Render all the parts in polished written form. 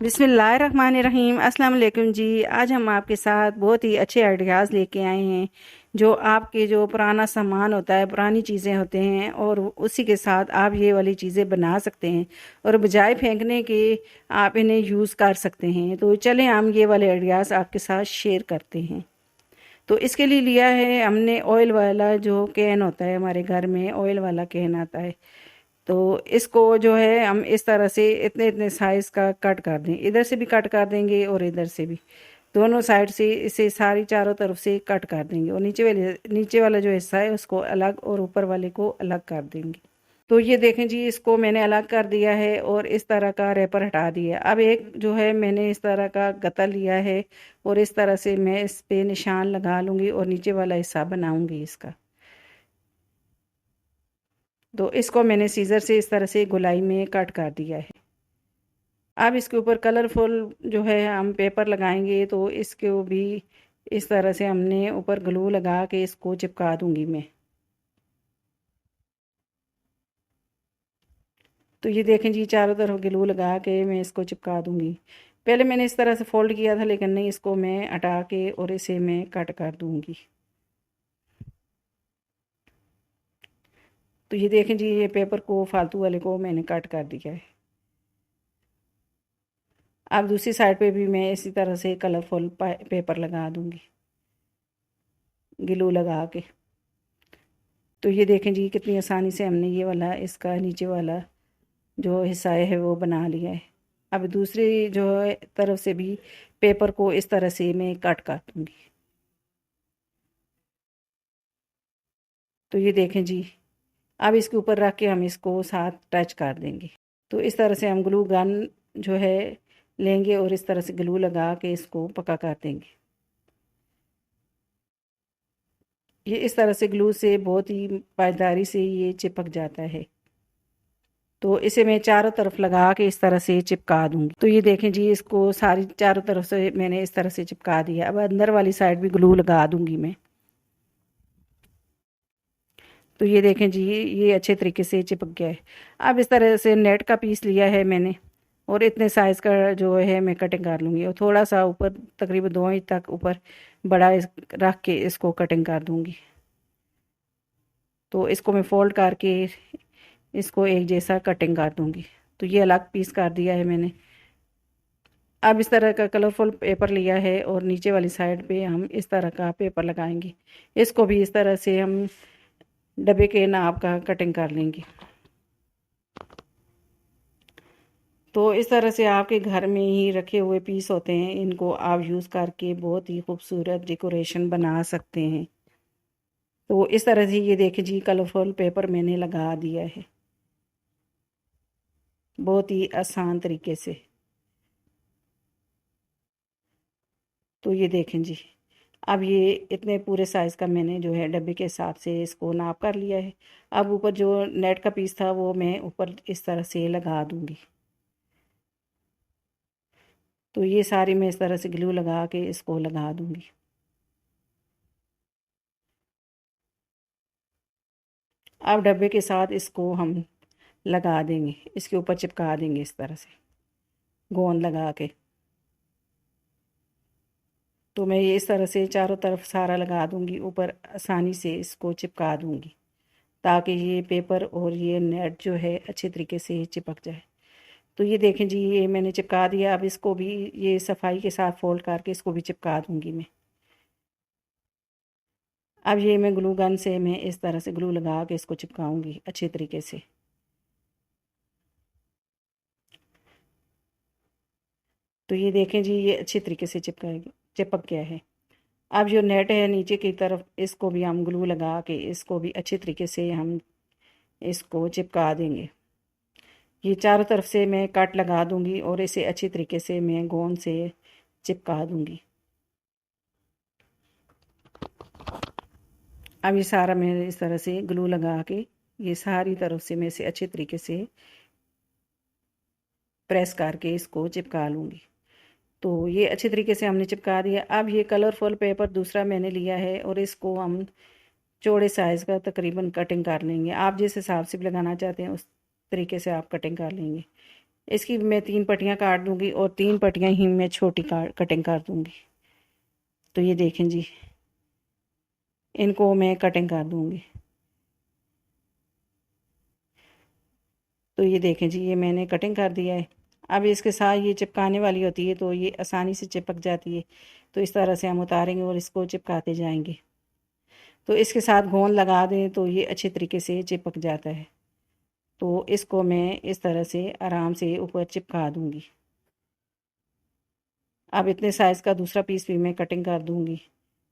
बिस्मिल्लाहिर्रहमानिर्रहीम। अस्सलाम वालेकुम जी। आज हम आपके साथ बहुत ही अच्छे आइडियाज़ लेके आए हैं जो आपके जो पुराना सामान होता है, पुरानी चीज़ें होते हैं और उसी के साथ आप ये वाली चीज़ें बना सकते हैं और बजाय फेंकने के आप इन्हें यूज़ कर सकते हैं। तो चलें हम ये वाले आइडियाज़ आपके साथ शेयर करते हैं। तो इसके लिए लिया है हमने ऑयल वाला जो कैन होता है, हमारे घर में ऑयल वाला कैन आता है। तो इसको जो है हम इस तरह से इतने इतने साइज़ का कट कर दें, इधर से भी कट कर देंगे और इधर से भी, दोनों साइड से इसे सारी चारों तरफ से कट कर देंगे और नीचे वाला जो हिस्सा है उसको अलग और ऊपर वाले को अलग कर देंगे। तो ये देखें जी, इसको मैंने अलग कर दिया है और इस तरह का रैपर हटा दिया। अब एक जो है मैंने इस तरह का गत्ता लिया है और इस तरह से मैं इस पे निशान लगा लूँगी और नीचे वाला हिस्सा बनाऊँगी इसका। तो इसको मैंने सीज़र से इस तरह से गोलाई में कट कर दिया है। अब इसके ऊपर कलरफुल जो है हम पेपर लगाएंगे, तो इसको भी इस तरह से हमने ऊपर ग्लू लगा के इसको चिपका दूंगी मैं। तो ये देखें जी, चारों तरफ ग्लू लगा के मैं इसको चिपका दूंगी। पहले मैंने इस तरह से फोल्ड किया था, लेकिन नहीं, इसको मैं हटा के और इसे मैं कट कर दूंगी। तो ये देखें जी, ये पेपर को फालतू वाले को मैंने कट कर दिया है। अब दूसरी साइड पे भी मैं इसी तरह से कलरफुल पेपर लगा दूंगी ग्लू लगा के। तो ये देखें जी, कितनी आसानी से हमने ये वाला इसका नीचे वाला जो हिस्सा है वो बना लिया है। अब दूसरी जो है तरफ से भी पेपर को इस तरह से मैं कट कर दूंगी। तो ये देखें जी, अब इसके ऊपर रख के हम इसको साथ टच कर देंगे। तो इस तरह से हम ग्लू गन जो है लेंगे और इस तरह से ग्लू लगा के इसको पक्का कर देंगे। ये इस तरह से ग्लू से बहुत ही पायदारी से ये चिपक जाता है। तो इसे मैं चारों तरफ लगा के इस तरह से चिपका दूंगी। तो ये देखें जी, इसको सारी चारों तरफ से मैंने इस तरह से चिपका दिया। अब अंदर वाली साइड भी ग्लू लगा दूंगी मैं। तो ये देखें जी, ये अच्छे तरीके से चिपक गया है। अब इस तरह से नेट का पीस लिया है मैंने और इतने साइज़ का जो है मैं कटिंग कर लूँगी और थोड़ा सा ऊपर तकरीबन 2 इंच तक ऊपर बड़ा रख के इसको कटिंग कर दूँगी। तो इसको मैं फोल्ड करके इसको एक जैसा कटिंग कर दूँगी। तो ये अलग पीस कर दिया है मैंने। अब इस तरह का कलरफुल पेपर लिया है और नीचे वाली साइड पे हम इस तरह का पेपर लगाएंगे। इसको भी इस तरह से हम डब्बे के नाप का कटिंग कर लेंगे। तो इस तरह से आपके घर में ही रखे हुए पीस होते हैं, इनको आप यूज़ करके बहुत ही खूबसूरत डेकोरेशन बना सकते हैं। तो इस तरह से ये देखिए जी, कलरफुल पेपर मैंने लगा दिया है बहुत ही आसान तरीके से। तो ये देखें जी, अब ये इतने पूरे साइज़ का मैंने जो है डब्बे के हिसाब से इसको नाप कर लिया है। अब ऊपर जो नेट का पीस था वो मैं ऊपर इस तरह से लगा दूंगी। तो ये सारी मैं इस तरह से ग्लू लगा के इसको लगा दूंगी। अब डब्बे के साथ इसको हम लगा देंगे, इसके ऊपर चिपका देंगे इस तरह से गोंद लगा के। तो मैं ये इस तरह से चारों तरफ सारा लगा दूंगी, ऊपर आसानी से इसको चिपका दूंगी ताकि ये पेपर और ये नेट जो है अच्छे तरीके से चिपक जाए। तो ये देखें जी, ये मैंने चिपका दिया। अब इसको भी ये सफाई के साथ फोल्ड करके इसको भी चिपका दूंगी मैं। अब ये मैं ग्लू गन से मैं इस तरह से ग्लू लगा के इसको चिपकाऊंगी अच्छे तरीके से। तो ये देखें जी, ये अच्छे तरीके से चिपक गया है। अब जो नेट है नीचे की तरफ, इसको भी हम ग्लू लगा के इसको भी अच्छे तरीके से हम इसको चिपका देंगे। ये चारों तरफ से मैं कट लगा दूंगी और इसे अच्छी तरीके से मैं गोंद से चिपका दूंगी। अब ये सारा मैं इस तरह से ग्लू लगा के ये सारी तरफ से मैं इसे अच्छे तरीके से प्रेस करके इसको चिपका लूँगी। तो ये अच्छे तरीके से हमने चिपका दिया। अब ये कलरफुल पेपर दूसरा मैंने लिया है और इसको हम चौड़े साइज़ का तकरीबन कटिंग कर लेंगे। आप जिस हिसाब से भी लगाना चाहते हैं उस तरीके से आप कटिंग कर लेंगे। इसकी मैं 3 पट्टियाँ काट दूंगी और 3 पट्टियाँ ही मैं छोटी कटिंग कर दूंगी। तो ये देखें जी, इनको मैं कटिंग कर दूंगी। तो ये देखें जी, ये मैंने कटिंग कर दिया है। अब इसके साथ ये चिपकाने वाली होती है तो ये आसानी से चिपक जाती है। तो इस तरह से हम उतारेंगे और इसको चिपकाते जाएंगे। तो इसके साथ गोंद लगा दें तो ये अच्छे तरीके से चिपक जाता है। तो इसको मैं इस तरह से आराम से ऊपर चिपका दूंगी। अब इतने साइज़ का दूसरा पीस भी मैं कटिंग कर दूंगी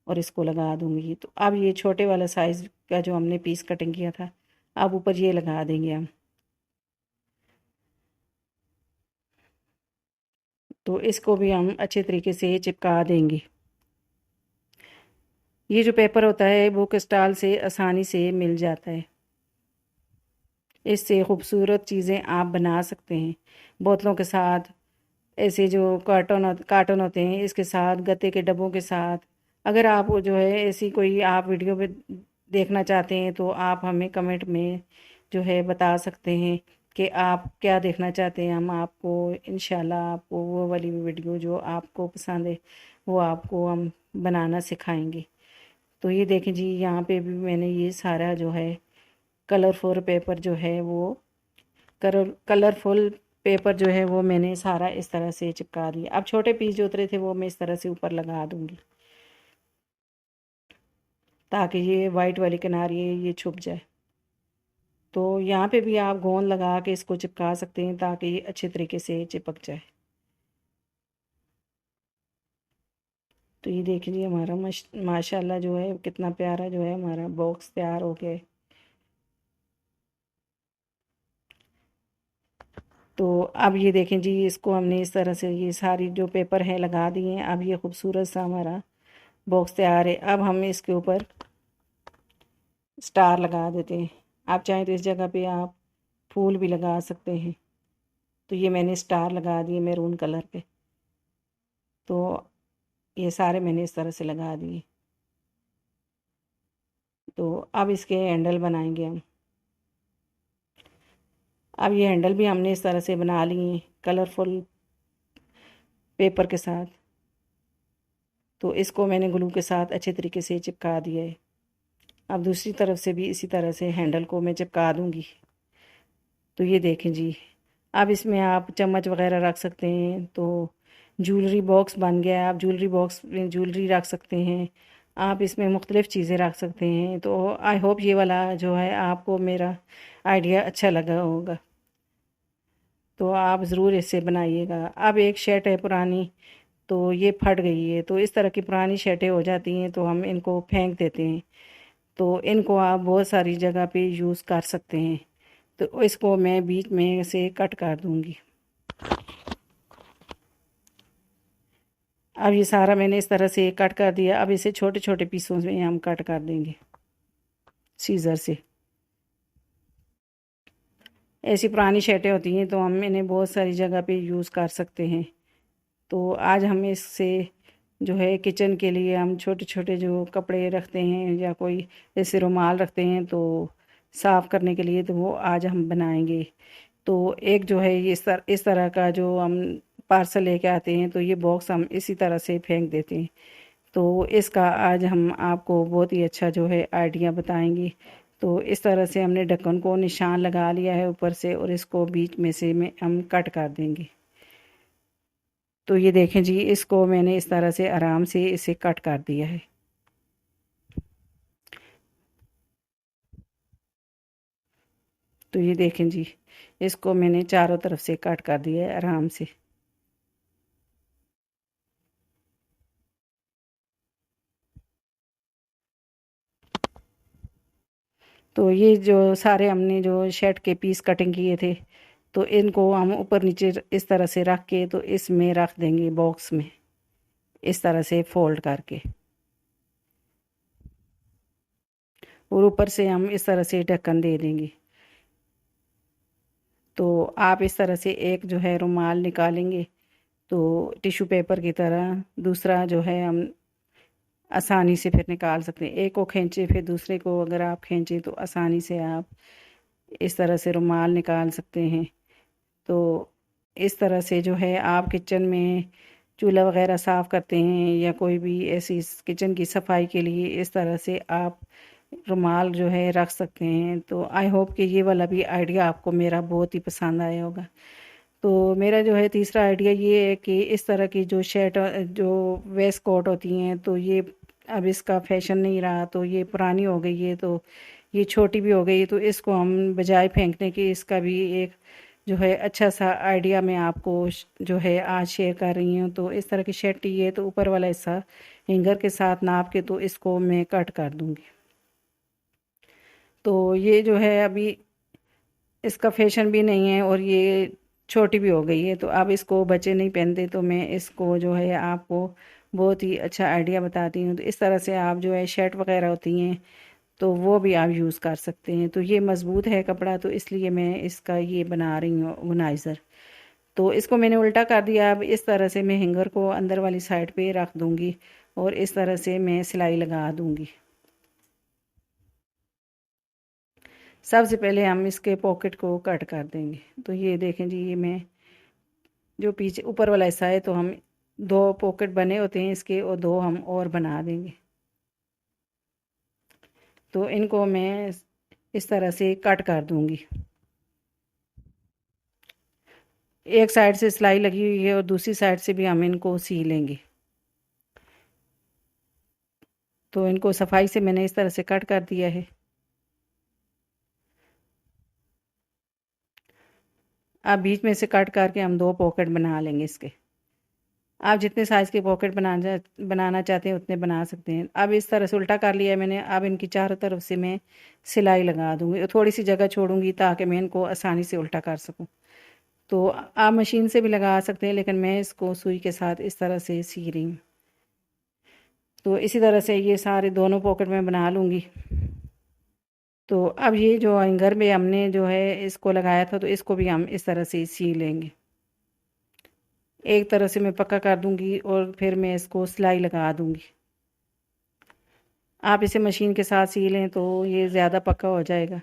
और इसको लगा दूंगी। तो अब ये छोटे वाला साइज़ का जो हमने पीस कटिंग किया था, अब ऊपर ये लगा देंगे हम। तो इसको भी हम अच्छे तरीके से चिपका देंगे। ये जो पेपर होता है वो क्रिस्टल से आसानी से मिल जाता है। इससे खूबसूरत चीज़ें आप बना सकते हैं। बोतलों के साथ, ऐसे जो कार्टन होते हैं इसके साथ, गत्ते के डब्बों के साथ। अगर आप जो है ऐसी कोई आप वीडियो पे देखना चाहते हैं तो आप हमें कमेंट में जो है बता सकते हैं कि आप क्या देखना चाहते हैं। हम आपको इंशाल्लाह आपको वो वाली वीडियो जो आपको पसंद है वो आपको हम बनाना सिखाएंगे। तो ये देखें जी, यहाँ पे भी मैंने ये सारा जो है कलरफुल पेपर जो है वो कलरफुल पेपर जो है वो मैंने सारा इस तरह से चिपका दिया। अब छोटे पीस जो उतरे थे वो मैं इस तरह से ऊपर लगा दूंगी ताकि ये वाइट वाली किनारी ये छुप जाए। तो यहाँ पे भी आप गोंद लगा के इसको चिपका सकते हैं ताकि ये अच्छे तरीके से चिपक जाए। तो ये देखिए जी, हमारा माशाल्लाह जो है कितना प्यारा जो है हमारा बॉक्स तैयार हो गया है। तो अब ये देखें जी, इसको हमने इस तरह से ये सारी जो पेपर हैं लगा दिए हैं। अब ये खूबसूरत सा हमारा बॉक्स तैयार है। अब हम इसके ऊपर स्टार लगा देते हैं। आप चाहें तो इस जगह पे आप फूल भी लगा सकते हैं। तो ये मैंने स्टार लगा दिए मैरून कलर के। तो ये सारे मैंने इस तरह से लगा दिए। तो अब इसके हैंडल बनाएंगे हम। अब ये हैंडल भी हमने इस तरह से बना लिए कलरफुल पेपर के साथ। तो इसको मैंने ग्लू के साथ अच्छे तरीके से चिपका दिया है। अब दूसरी तरफ से भी इसी तरह से हैंडल को मैं चिपका दूंगी। तो ये देखें जी, अब इसमें आप चम्मच वगैरह रख सकते हैं। तो ज्वेलरी बॉक्स बन गया है। आप ज्वेलरी बॉक्स में ज्वेलरी रख सकते हैं। आप इसमें मुख्तलिफ़ चीज़ें रख सकते हैं। तो आई होप ये वाला जो है आपको मेरा आइडिया अच्छा लगा होगा। तो आप ज़रूर इससे बनाइएगा। अब एक शर्ट है पुरानी, तो ये फट गई है। तो इस तरह की पुरानी शर्टें हो जाती हैं तो हम इनको फेंक देते हैं। तो इनको आप बहुत सारी जगह पे यूज़ कर सकते हैं। तो इसको मैं बीच में से कट कर दूंगी। अब ये सारा मैंने इस तरह से कट कर दिया। अब इसे छोटे छोटे पीसों में हम कट कर देंगे सीज़र से। ऐसी पुरानी शर्टें होती हैं तो हम इन्हें बहुत सारी जगह पे यूज़ कर सकते हैं। तो आज हम इससे जो है किचन के लिए हम छोटे छोटे जो कपड़े रखते हैं या कोई ऐसे रुमाल रखते हैं तो साफ़ करने के लिए, तो वो आज हम बनाएंगे। तो एक जो है ये इस तरह का जो हम पार्सल लेके आते हैं तो ये बॉक्स हम इसी तरह से फेंक देते हैं। तो इसका आज हम आपको बहुत ही अच्छा जो है आइडिया बताएंगे। तो इस तरह से हमने ढक्कन को निशान लगा लिया है ऊपर से और इसको बीच में से हम कट कर देंगे। तो ये देखें जी, इसको मैंने इस तरह से आराम से इसे कट कर दिया है। तो ये देखें जी, इसको मैंने चारों तरफ से कट कर दिया है आराम से। तो ये जो सारे हमने जो शर्ट के पीस कटिंग किए थे तो इनको हम ऊपर नीचे इस तरह से रख के तो इसमें रख देंगे बॉक्स में, इस तरह से फोल्ड करके। और ऊपर से हम इस तरह से ढक्कन दे देंगे। तो आप इस तरह से एक जो है रुमाल निकालेंगे तो टिश्यू पेपर की तरह दूसरा जो है हम आसानी से फिर निकाल सकते हैं। एक को खींचे फिर दूसरे को अगर आप खींचे तो आसानी से आप इस तरह से रुमाल निकाल सकते हैं। तो इस तरह से जो है आप किचन में चूल्हा वगैरह साफ़ करते हैं या कोई भी ऐसी किचन की सफाई के लिए इस तरह से आप रुमाल जो है रख सकते हैं। तो आई होप कि ये वाला भी आइडिया आपको मेरा बहुत ही पसंद आया होगा। तो मेरा जो है तीसरा आइडिया ये है कि इस तरह की जो शर्ट जो वेस्ट कोट होती हैं तो ये अब इसका फैशन नहीं रहा, तो ये पुरानी हो गई है, तो ये छोटी भी हो गई है, तो इसको हम बजाय फेंकने की इसका भी एक जो है अच्छा सा आइडिया मैं आपको जो है आज शेयर कर रही हूँ। तो इस तरह की शर्ट ये तो ऊपर वाला हिस्सा हैंगर के साथ नाप के तो इसको मैं कट कर दूँगी। तो ये जो है अभी इसका फैशन भी नहीं है और ये छोटी भी हो गई है, तो अब इसको बच्चे नहीं पहनते, तो मैं इसको जो है आपको बहुत ही अच्छा आइडिया बताती हूँ। तो इस तरह से आप जो है शर्ट वगैरह होती हैं तो वो भी आप यूज़ कर सकते हैं। तो ये मज़बूत है कपड़ा, तो इसलिए मैं इसका ये बना रही हूँ ऑर्गेनाइज़र। तो इसको मैंने उल्टा कर दिया। अब इस तरह से मैं हैंगर को अंदर वाली साइड पे रख दूँगी और इस तरह से मैं सिलाई लगा दूँगी। सबसे पहले हम इसके पॉकेट को कट कर देंगे। तो ये देखें जी, ये मैं जो पीछे ऊपर वाला हिस्सा है तो हम दो पॉकेट बने होते हैं इसके और दो हम और बना देंगे। तो इनको मैं इस तरह से कट कर दूंगी। एक साइड से सिलाई लगी हुई है और दूसरी साइड से भी हम इनको सी लेंगे। तो इनको सफाई से मैंने इस तरह से कट कर दिया है। अब बीच में से कट करके हम दो पॉकेट बना लेंगे इसके। आप जितने साइज़ के पॉकेट बनाना चाहते हैं उतने बना सकते हैं। अब इस तरह से उल्टा कर लिया है मैंने। अब इनकी चारों तरफ से मैं सिलाई लगा दूंगी और थोड़ी सी जगह छोड़ूंगी ताकि मैं इनको आसानी से उल्टा कर सकूं। तो आप मशीन से भी लगा सकते हैं, लेकिन मैं इसको सुई के साथ इस तरह से सी रही हूँ। तो इसी तरह से ये सारे दोनों पॉकेट में बना लूँगी। तो अब ये जो हैंगर में हमने जो है इसको लगाया था तो इसको भी हम इस तरह से सी लेंगे। एक तरह से मैं पक्का कर दूंगी और फिर मैं इसको सिलाई लगा दूंगी। आप इसे मशीन के साथ सी लें तो ये ज़्यादा पक्का हो जाएगा,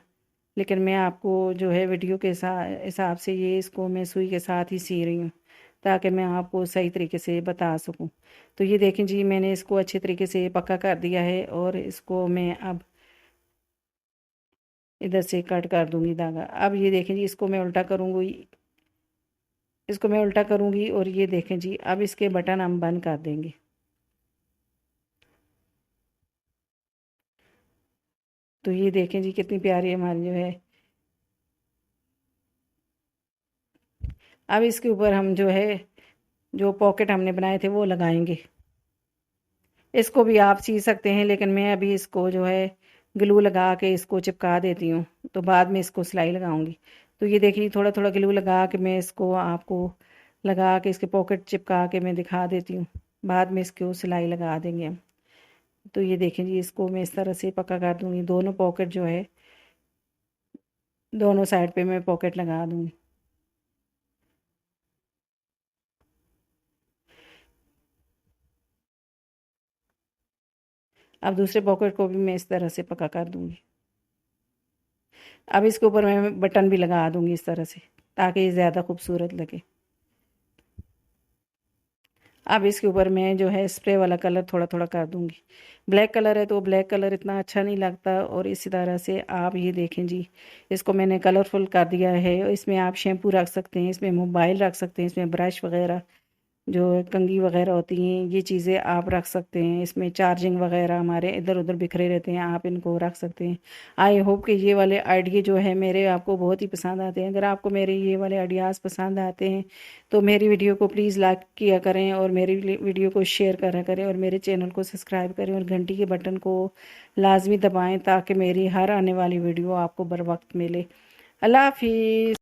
लेकिन मैं आपको जो है वीडियो के हिसाब से ये इसको मैं सुई के साथ ही सी रही हूँ ताकि मैं आपको सही तरीके से बता सकूँ। तो ये देखें जी, मैंने इसको अच्छे तरीके से पक्का कर दिया है और इसको मैं अब इधर से कट कर दूंगी धागा। अब ये देखें जी, इसको मैं उल्टा करूँगी और ये देखें जी, अब इसके बटन हम बंद कर देंगे। तो ये देखें जी, कितनी प्यारी हमारी जो है। अब इसके ऊपर हम जो है जो पॉकेट हमने बनाए थे वो लगाएंगे। इसको भी आप सी सकते हैं, लेकिन मैं अभी इसको जो है ग्लू लगा के इसको चिपका देती हूँ, तो बाद में इसको सिलाई लगाऊंगी। तो ये देखिए, थोड़ा थोड़ा ग्लू लगा के मैं इसको आपको लगा के इसके पॉकेट चिपका के मैं दिखा देती हूँ। बाद में इसको सिलाई लगा देंगे हम। तो ये देखें जी, इसको मैं इस तरह से पक्का कर दूँगी। दोनों पॉकेट जो है दोनों साइड पे मैं पॉकेट लगा दूँगी। अब दूसरे पॉकेट को भी मैं इस तरह से पक्का कर दूँगी। अब इसके ऊपर मैं बटन भी लगा दूँगी इस तरह से ताकि ये ज़्यादा खूबसूरत लगे। अब इसके ऊपर मैं जो है स्प्रे वाला कलर थोड़ा थोड़ा कर दूँगी। ब्लैक कलर है तो ब्लैक कलर इतना अच्छा नहीं लगता। और इसी तरह से आप ये देखें जी, इसको मैंने कलरफुल कर दिया है। इसमें आप शैम्पू रख सकते हैं, इसमें मोबाइल रख सकते हैं, इसमें ब्रश वगैरह जो कंघी वगैरह होती हैं ये चीज़ें आप रख सकते हैं। इसमें चार्जिंग वगैरह हमारे इधर उधर बिखरे रहते हैं, आप इनको रख सकते हैं। आई होप कि ये वाले आइडिया जो है मेरे आपको बहुत ही पसंद आते हैं। अगर आपको मेरे ये वाले आइडियाज़ पसंद आते हैं तो मेरी वीडियो को प्लीज़ लाइक किया करें और मेरी वीडियो को शेयर करा करें और मेरे चैनल को सब्सक्राइब करें और घंटी के बटन को लाजमी दबाएँ ताकि मेरी हर आने वाली वीडियो आपको बर वक्त मिले। अल्लाह हाफिज़।